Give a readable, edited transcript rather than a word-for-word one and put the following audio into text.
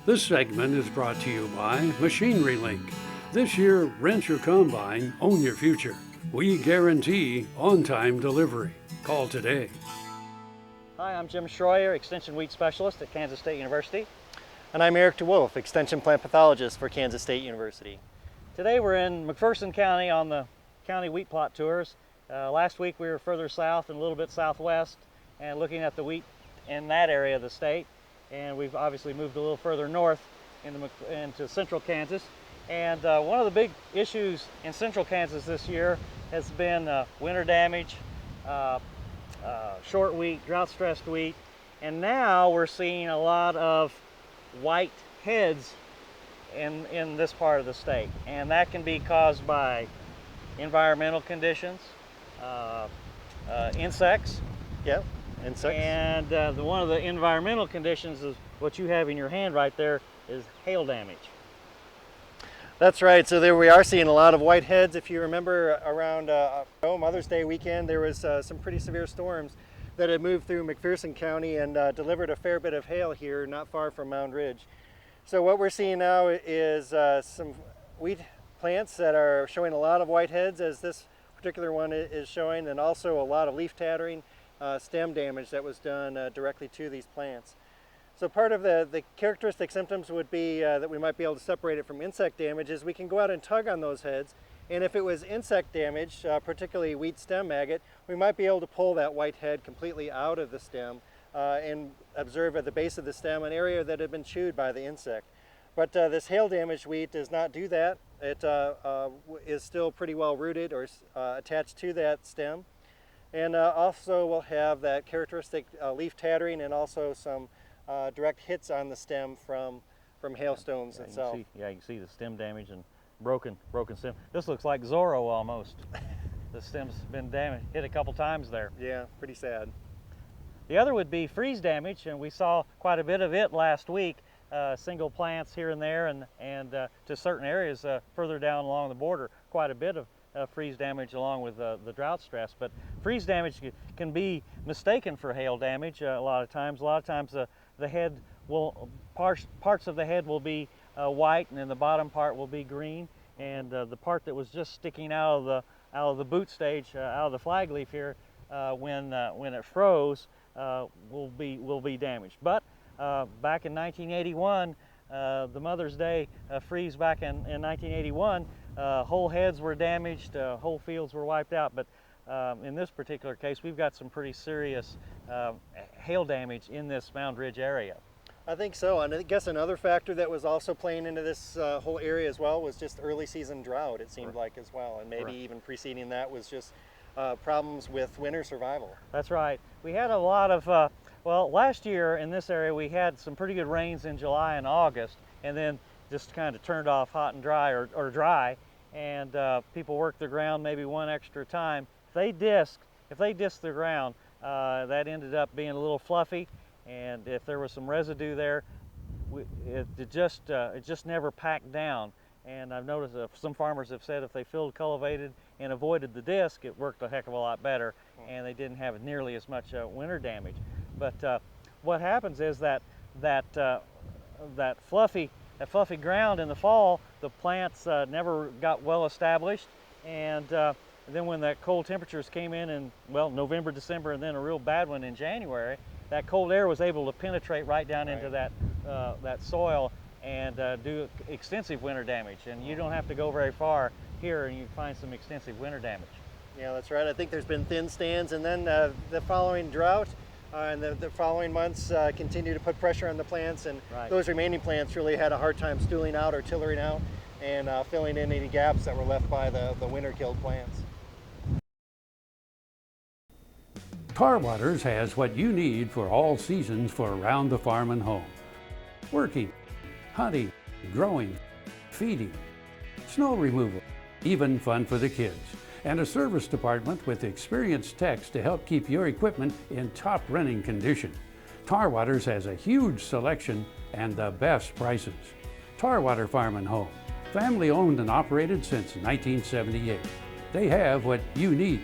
This segment is brought to you by Machinery Link. This year, rent your combine, own your future. We guarantee on-time delivery. Call today. Hi, I'm Jim Shroyer, Extension Wheat Specialist at Kansas State University. And I'm Erick DeWolf, Extension Plant Pathologist for Kansas State University. Today we're in McPherson County on the county wheat plot tours. Last week we were further south and a little bit southwest and looking at the wheat in that area of the state. And we've obviously moved a little further north into central Kansas. And one of the big issues in central Kansas this year has been winter damage, short wheat, drought-stressed wheat, and now we're seeing a lot of white heads in this part of the state. And that can be caused by environmental conditions, insects. Yep, insects. And one of the environmental conditions is what you have in your hand right there is hail damage. That's right, so there we are seeing a lot of white heads. If you remember around Mother's Day weekend, there was some pretty severe storms that had moved through McPherson County and delivered a fair bit of hail here not far from Mound Ridge. So what we're seeing now is some wheat plants that are showing a lot of white heads, as this particular one is showing, and also a lot of leaf tattering, stem damage that was done directly to these plants. So part of the characteristic symptoms would be that we might be able to separate it from insect damage is we can go out and tug on those heads, and if it was insect damage, particularly wheat stem maggot, we might be able to pull that white head completely out of the stem and observe at the base of the stem an area that had been chewed by the insect. But this hail damaged wheat does not do that. It is still pretty well rooted or attached to that stem, and also will have that characteristic leaf tattering and also some direct hits on the stem from hailstones itself. You can see the stem damage and broken stem. This looks like Zorro almost. The stem's been damaged, hit a couple times there. Yeah, pretty sad. The other would be freeze damage, and we saw quite a bit of it last week. Single plants here and there, and to certain areas further down along the border, quite a bit of freeze damage along with the drought stress. But freeze damage can be mistaken for hail damage a lot of times. A lot of times the head will, parts of the head will be white, and then the bottom part will be green, and the part that was just sticking out of the boot stage, out of the flag leaf here, when it froze, will be damaged. But back in 1981, the Mother's Day freeze back in 1981, whole heads were damaged, whole fields were wiped out. But in this particular case, we've got some pretty serious hail damage in this Mound Ridge area. I think so, and I guess another factor that was also playing into this whole area as well was just early season drought, it seemed like as well, and maybe even preceding that was just problems with winter survival. That's right. We had a lot of, well, last year in this area we had some pretty good rains in July and August, and then just kind of turned off hot and dry, or dry, and people worked the ground maybe one extra time. If they disked the ground, that ended up being a little fluffy, and if there was some residue there, it just never packed down. And I've noticed some farmers have said if they filled, cultivated, and avoided the disc, it worked a heck of a lot better, and they didn't have nearly as much winter damage. But what happens is that fluffy ground in the fall, the plants never got well established, and then when that cold temperatures came in well, November, December, and then a real bad one in January, that cold air was able to penetrate right down into that soil and do extensive winter damage. And you don't have to go very far here and you find some extensive winter damage. Yeah, that's right. I think there's been thin stands, and then the following drought and the following months continue to put pressure on the plants, and those remaining plants really had a hard time stooling out or tillering out and filling in any gaps that were left by the winter-killed plants. Tar Waters has what you need for all seasons for around the farm and home. Working, hunting, growing, feeding, snow removal, even fun for the kids. And a service department with experienced techs to help keep your equipment in top running condition. Tar Waters has a huge selection and the best prices. Tar Water Farm and Home, family owned and operated since 1978. They have what you need.